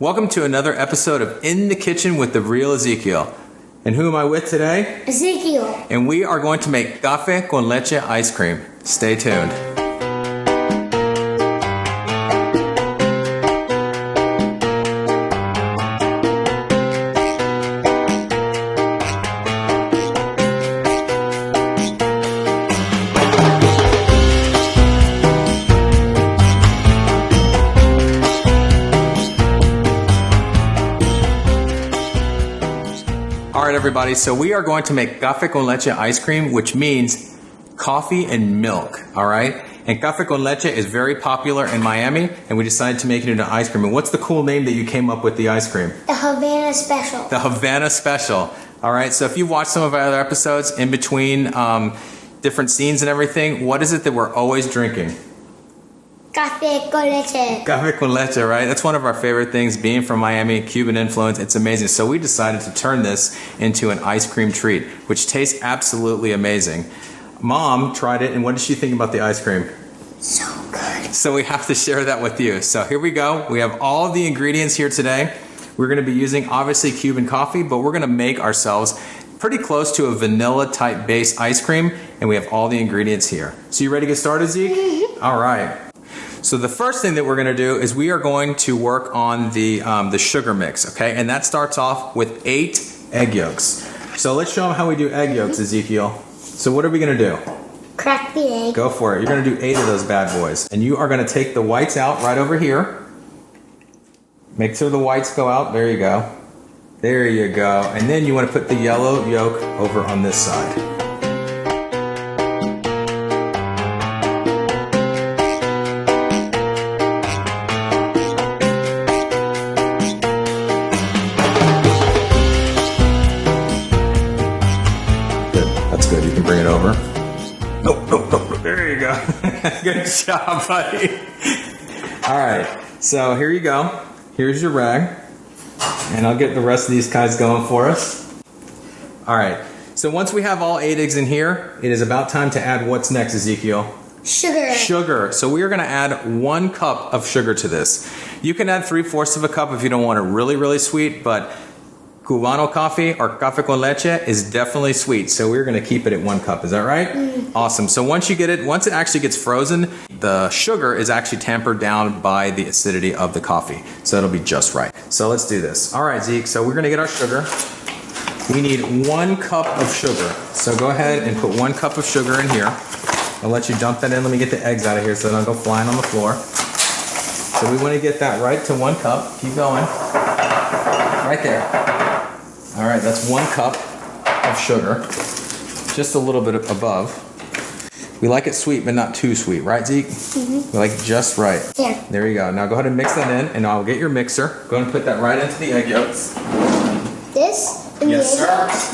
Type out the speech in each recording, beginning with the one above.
Welcome to another episode of In the Kitchen with the Real Ezekiel. And who am I with today? Ezekiel. And we are going to make Cafe con Leche ice cream. Stay tuned. All right, everybody, so we are going to make Cafe con Leche ice cream, which means coffee and milk, all right? And Cafe con Leche is very popular in Miami, and we decided to make it into ice cream. And what's the cool name that you came up with the ice cream? The Havana Special. The Havana Special, all right? So if you've watched some of our other episodes in between different scenes and everything, what is it that we're always drinking? Cafe con Leche. Cafe con Leche, right? That's one of our favorite things, being from Miami, Cuban influence. It's amazing. So we decided to turn this into an ice cream treat, which tastes absolutely amazing. Mom tried it, and what did she think about the ice cream? So good. So we have to share that with you. So here we go. We have all of the ingredients here today. We're going to be using, obviously, Cuban coffee, but we're going to make ourselves pretty close to a vanilla type base ice cream, and we have all the ingredients here. So you ready to get started, Zeke? Mm-hmm. All right. So the first thing that we're going to do is we are going to work on the sugar mix, okay? And that starts off with 8 egg yolks. So let's show them how we do egg yolks, Ezekiel. So what are we going to do? Crack the egg. Go for it. You're going to do 8 of those bad boys. And you are going to take the whites out right over here. Make sure the whites go out. There you go. There you go. And then you want to put the yellow yolk over on this side. Good, you can bring it over. Nope. There you go. Good job, buddy. All right, so here you go. Here's your rag. And I'll get the rest of these guys going for us. All right, so once we have all 8 eggs in here, it is about time to add what's next, Ezekiel? Sugar. Sugar. So we are going to add 1 cup of sugar to this. You can add 3/4 of a cup if you don't want it really, really sweet, but Cubano coffee or Cafe con Leche is definitely sweet, so we're going to keep it at 1 cup. Is that right? Awesome. So once it actually gets frozen, the sugar is actually tampered down by the acidity of the coffee, so it'll be just right. So let's do this. All right, Zeke. So we're going to get our sugar. We need 1 cup of sugar. So go ahead and put 1 cup of sugar in here. I'll let you dump that in. Let me get the eggs out of here so they don't go flying on the floor. So we want to get that right to 1 cup. Keep going. Right there. All right, that's 1 cup of sugar, just a little bit above. We like it sweet, but not too sweet, right, Zeke? Mm-hmm. We like it just right. Yeah. There you go. Now go ahead and mix that in, and I'll get your mixer. Go ahead and put that right into the egg yolks. This? In Yes, the egg sir. yolks?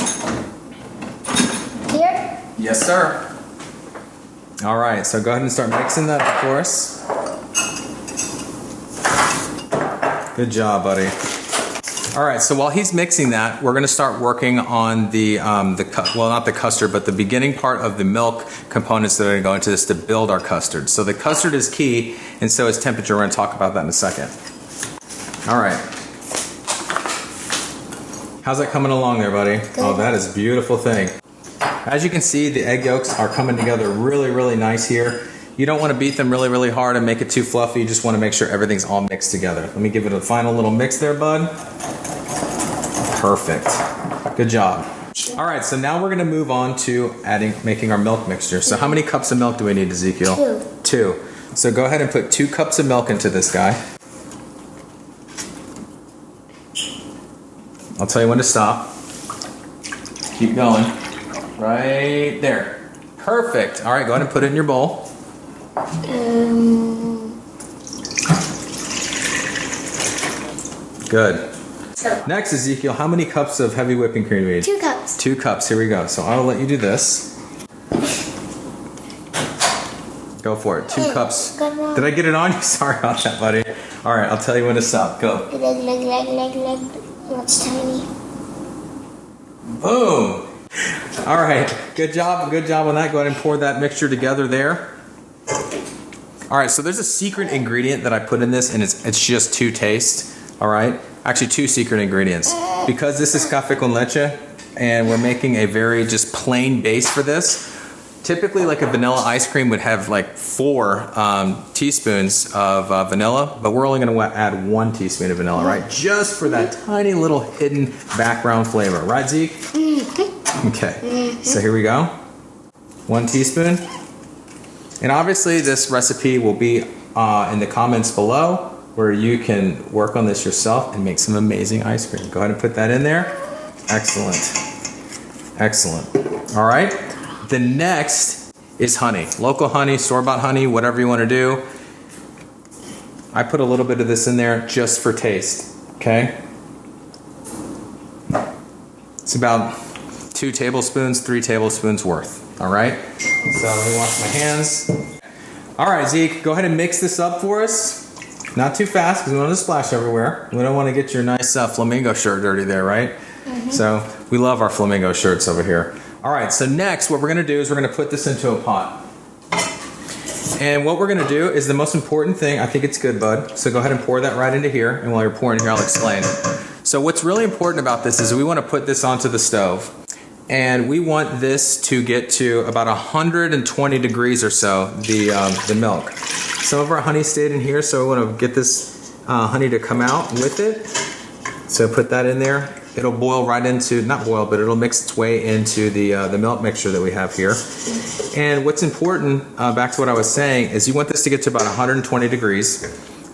Here? Yes, sir. All right, so go ahead and start mixing that up for us. Good job, buddy. All right, so while he's mixing that, we're going to start working on not the custard, but the beginning part of the milk components that are going to go into this to build our custard. So the custard is key, and so is temperature. We're going to talk about that in a second. All right. How's that coming along there, buddy? Good. Oh, that is a beautiful thing. As you can see, the egg yolks are coming together really, really nice here. You don't want to beat them really, really hard and make it too fluffy. You just want to make sure everything's all mixed together. Let me give it a final little mix there, bud. Perfect. Good job. All right, so now we're going to move on to making our milk mixture. So how many cups of milk do we need, Ezekiel? 2. 2. So go ahead and put 2 cups of milk into this guy. I'll tell you when to stop. Keep going. Right there. Perfect. All right, go ahead and put it in your bowl. Good. Next, Ezekiel, how many cups of heavy whipping cream do we need? 2 cups. 2 cups. Here we go. So I'll let you do this. Go for it. 2 cups. Did I get it on you? Sorry about that, buddy. All right, I'll tell you when to stop. Go. That's tiny. Boom. All right. Good job. Good job on that. Go ahead and pour that mixture together there. All right, so there's a secret ingredient that I put in this, and it's just to taste. All right, actually 2 secret ingredients. Because this is cafe con leche and we're making a very just plain base for this, typically like a vanilla ice cream would have like 4 teaspoons of vanilla, but we're only going to add 1 teaspoon of vanilla, right? Just for that tiny little hidden background flavor. Right, Zeke? Okay, so here we go. 1 teaspoon. And obviously this recipe will be in the comments below where you can work on this yourself and make some amazing ice cream. Go ahead and put that in there. Excellent. Excellent. All right. The next is honey. Local honey, store-bought honey, whatever you want to do. I put a little bit of this in there just for taste, okay? It's about 2 tablespoons, 3 tablespoons worth, all right? So let me wash my hands. All right, Zeke, go ahead and mix this up for us. Not too fast because we don't want to splash everywhere. We don't want to get your nice flamingo shirt dirty there, right? So we love our flamingo shirts over here. All right, so next what we're going to do is we're going to put this into a pot. And what we're going to do is the most important thing. I think it's good, bud. So go ahead and pour that right into here. And while you're pouring here, I'll explain. So what's really important about this is we want to put this onto the stove. And we want this to get to about 120 degrees or so, the milk. Some of our honey stayed in here, so we want to get this honey to come out with it. So put that in there. It'll boil right into, not boil, but it'll mix its way into the milk mixture that we have here. And what's important, back to what I was saying, is you want this to get to about 120 degrees,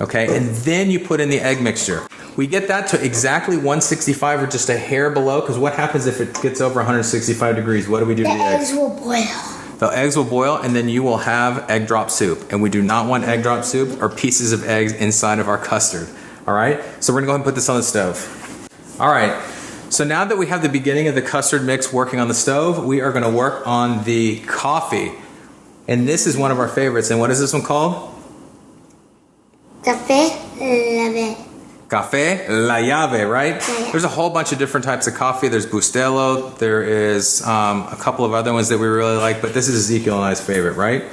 okay? And then you put in the egg mixture. We get that to exactly 165 or just a hair below, because what happens if it gets over 165 degrees? What do we do to the eggs? The eggs will boil. The eggs will boil, and then you will have egg drop soup. And we do not want egg drop soup or pieces of eggs inside of our custard, all right? So we're gonna go ahead and put this on the stove. All right, so now that we have the beginning of the custard mix working on the stove, we are gonna work on the coffee. And this is one of our favorites. And what is this one called? Cafe La Llave. Cafe La Llave, right? Yeah. There's a whole bunch of different types of coffee. There's Bustelo. There is a couple of other ones that we really like, but this is Ezekiel and I's favorite, right?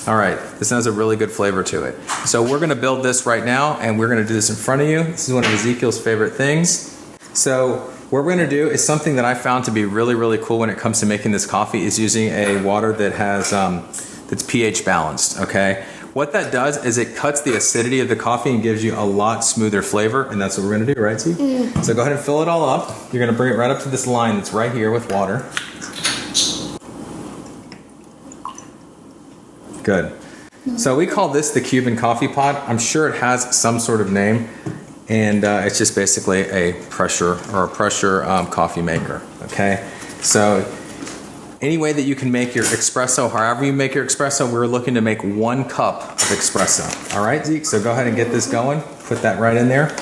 All right, this has a really good flavor to it. So we're gonna build this right now, and we're gonna do this in front of you. This is one of Ezekiel's favorite things. So what we're gonna do is something that I found to be really, really cool when it comes to making this coffee is using a water that has, that's pH balanced, okay? What that does is it cuts the acidity of the coffee and gives you a lot smoother flavor, and that's what we're gonna do, right, Steve? So go ahead and fill it all up. You're gonna bring it right up to this line that's right here with water. Good. So we call this the Cuban Coffee Pod. I'm sure it has some sort of name, and it's just basically a pressure coffee maker, okay? So any way that you can make your espresso, however you make your espresso, we're looking to make 1 cup of espresso. All right, Zeke, so go ahead and get this going. Put that right in there.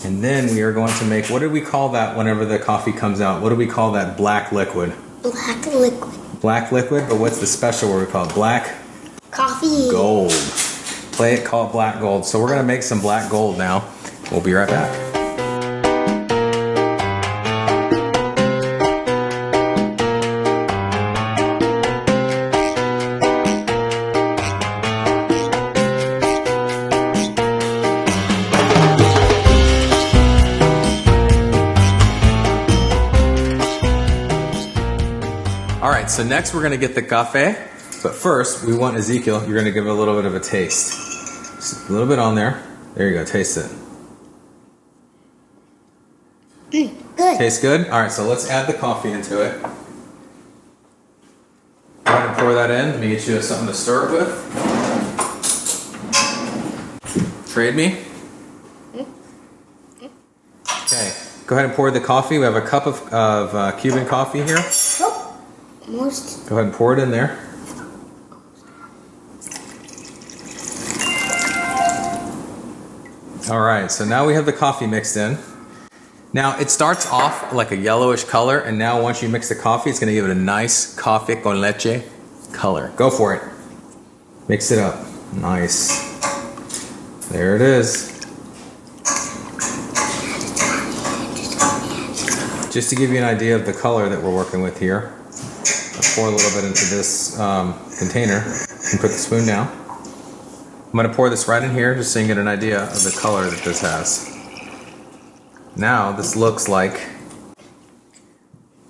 And then we are going to make, what do we call that whenever the coffee comes out? What do we call that black liquid? Black liquid. Black liquid, but what's the special word we call it? Black Coffee. gold. Call it black gold. So we're gonna make some black gold now. We'll be right back. All right, so next we're gonna get the cafe, but first we want Ezekiel, you're gonna give it a little bit of a taste. Just a little bit on there. There you go, taste it. Good. Tastes good? All right, so let's add the coffee into it. Go ahead and pour that in. Let me get you something to stir it with. Trade me. Okay, go ahead and pour the coffee. We have a cup of Cuban coffee here. Oh, almost. Go ahead and pour it in there. All right, so now we have the coffee mixed in. Now it starts off like a yellowish color, and now once you mix the coffee, it's gonna give it a nice coffee con leche color. Go for it. Mix it up. Nice. There it is. Just to give you an idea of the color that we're working with here, I'll pour a little bit into this container and put the spoon down. I'm going to pour this right in here just so you can get an idea of the color that this has. Now this looks like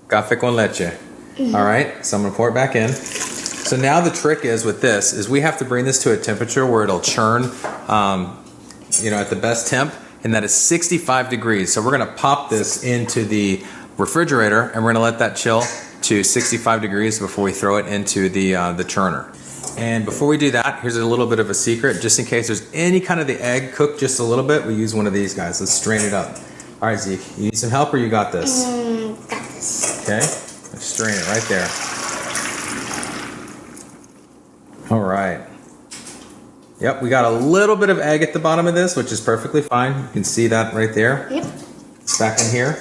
café con leche. All right, so I'm going to pour it back in. So now the trick is with this is we have to bring this to a temperature where it'll churn, at the best temp, and that is 65 degrees. So we're going to pop this into the refrigerator and we're going to let that chill to 65 degrees before we throw it into the churner. And before we do that, here's a little bit of a secret. Just in case there's any kind of the egg cooked just a little bit, we use one of these guys. Let's strain it up. All right, Zeke, you need some help or you got this? Got this. Okay, let's strain it right there. All right. Yep, we got a little bit of egg at the bottom of this, which is perfectly fine. You can see that right there. Yep. It's back in here.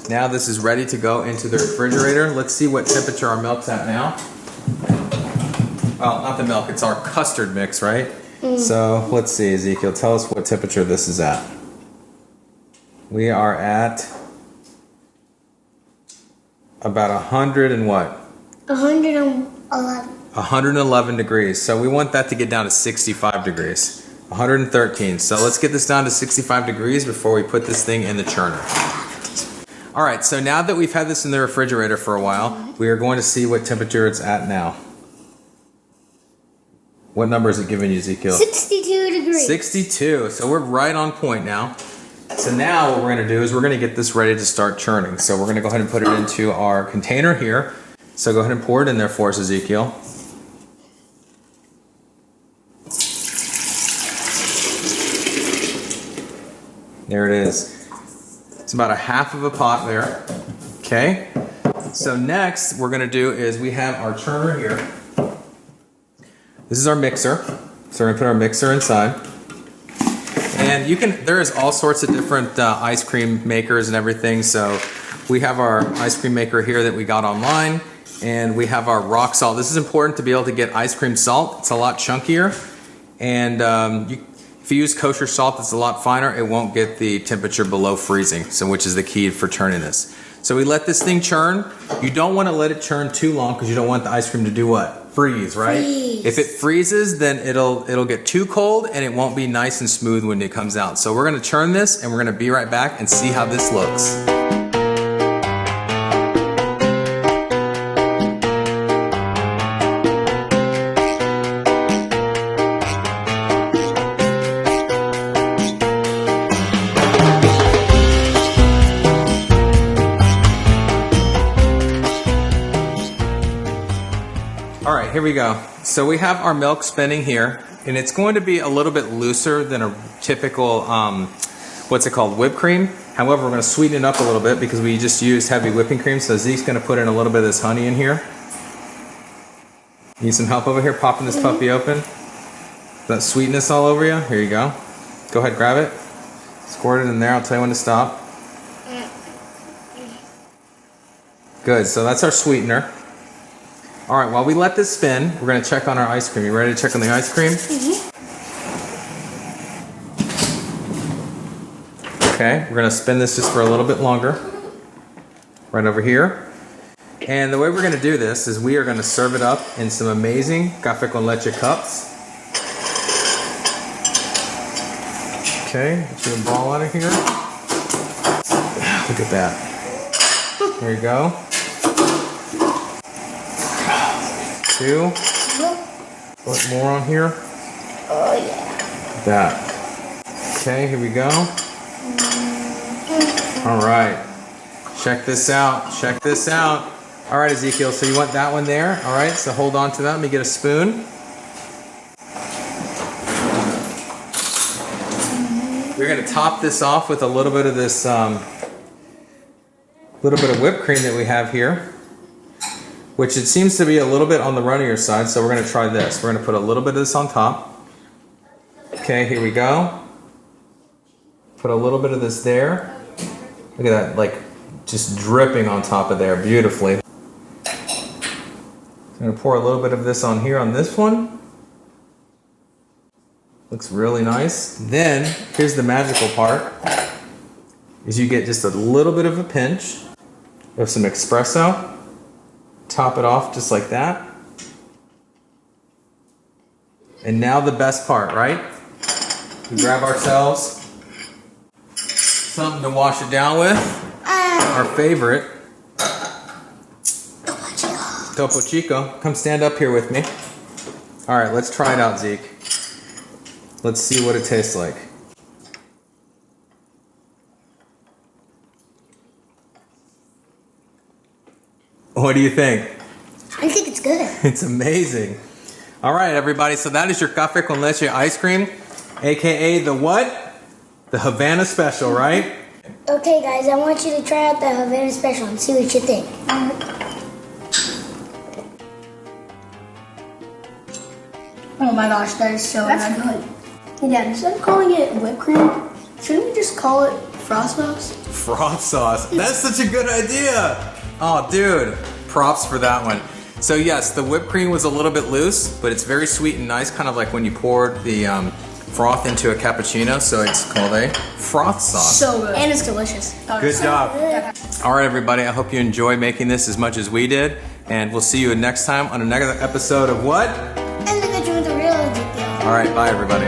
Now this is ready to go into the refrigerator. Let's see what temperature our milk's at now. Well, not the milk, it's our custard mix, right? So let's see, Ezekiel, tell us what temperature this is at. We are at about 100 and what? 111. 111 degrees. So we want that to get down to 65 degrees. 113. So let's get this down to 65 degrees before we put this thing in the churner. All right, so now that we've had this in the refrigerator for a while, we are going to see what temperature it's at now. What number is it giving you, Ezekiel? 62 degrees. 62. So we're right on point now. So now what we're going to do is we're going to get this ready to start churning. So we're going to go ahead and put it into our container here. So go ahead and pour it in there for us, Ezekiel. There it is. It's about a half of a pot there. Okay. So next what we're going to do is we have our churner here. This is our mixer. So we're going to put our mixer inside. And there is all sorts of different ice cream makers and everything. So we have our ice cream maker here that we got online. And we have our rock salt. This is important to be able to get ice cream salt. It's a lot chunkier. And if you use kosher salt that's a lot finer, it won't get the temperature below freezing, so which is the key for churning this. So we let this thing churn. You don't want to let it churn too long because you don't want the ice cream to do what? Freeze, right? Freeze. If it freezes, then it'll get too cold and it won't be nice and smooth when it comes out. So we're going to churn this and we're going to be right back and see how this looks. Here we go. So we have our milk spinning here, and it's going to be a little bit looser than a typical, whipped cream. However, we're going to sweeten it up a little bit because we just used heavy whipping cream. So Zeke's going to put in a little bit of this honey in here. Need some help over here popping this puppy open? That sweetness all over you? Here you go. Go ahead, grab it. Squirt it in there. I'll tell you when to stop. Good. So that's our sweetener. All right, while we let this spin, we're going to check on our ice cream. You ready to check on the ice cream? Mm-hmm. Okay, we're going to spin this just for a little bit longer. Right over here. And the way we're going to do this is we are going to serve it up in some amazing café con leche cups. Okay, get a ball out of here. Look at that. There you go. 2. Put more on here. Oh yeah. That. Okay, here we go. All right. Check this out. Check this out. All right, Ezekiel. So you want that one there? All right. So hold on to that. Let me get a spoon. We're going to top this off with a little bit of this, little bit of whipped cream that we have here, which it seems to be a little bit on the runnier side, so we're going to try this. We're going to put a little bit of this on top. Okay, here we go. Put a little bit of this there. Look at that, like just dripping on top of there beautifully. I'm going to pour a little bit of this on here on this one. Looks really nice. Then, here's the magical part, is you get just a little bit of a pinch of some espresso. Top it off just like that. And now the best part, right? We grab ourselves something to wash it down with. Our favorite. Topo Chico. Come stand up here with me. All right, let's try it out, Zeke. Let's see what it tastes like. What do you think? I think it's good. It's amazing. All right, everybody. So that is your Café con Leche ice cream, aka the what? The Havana Special, right? Okay, guys, I want you to try out the Havana Special and see what you think. Oh my gosh, that is so good. Hey Dad, instead of calling it whipped cream, shouldn't we just call it froth sauce? Froth sauce. That's such a good idea. Oh, dude. Props for that one. So yes, the whipped cream was a little bit loose, but it's very sweet and nice, kind of like when you poured the froth into a cappuccino. So it's called a froth sauce. So good. And it's delicious. Good job. All right, everybody. I hope you enjoy making this as much as we did. And we'll see you next time on another episode of what? And then the real Ezekiel. All right, bye, everybody.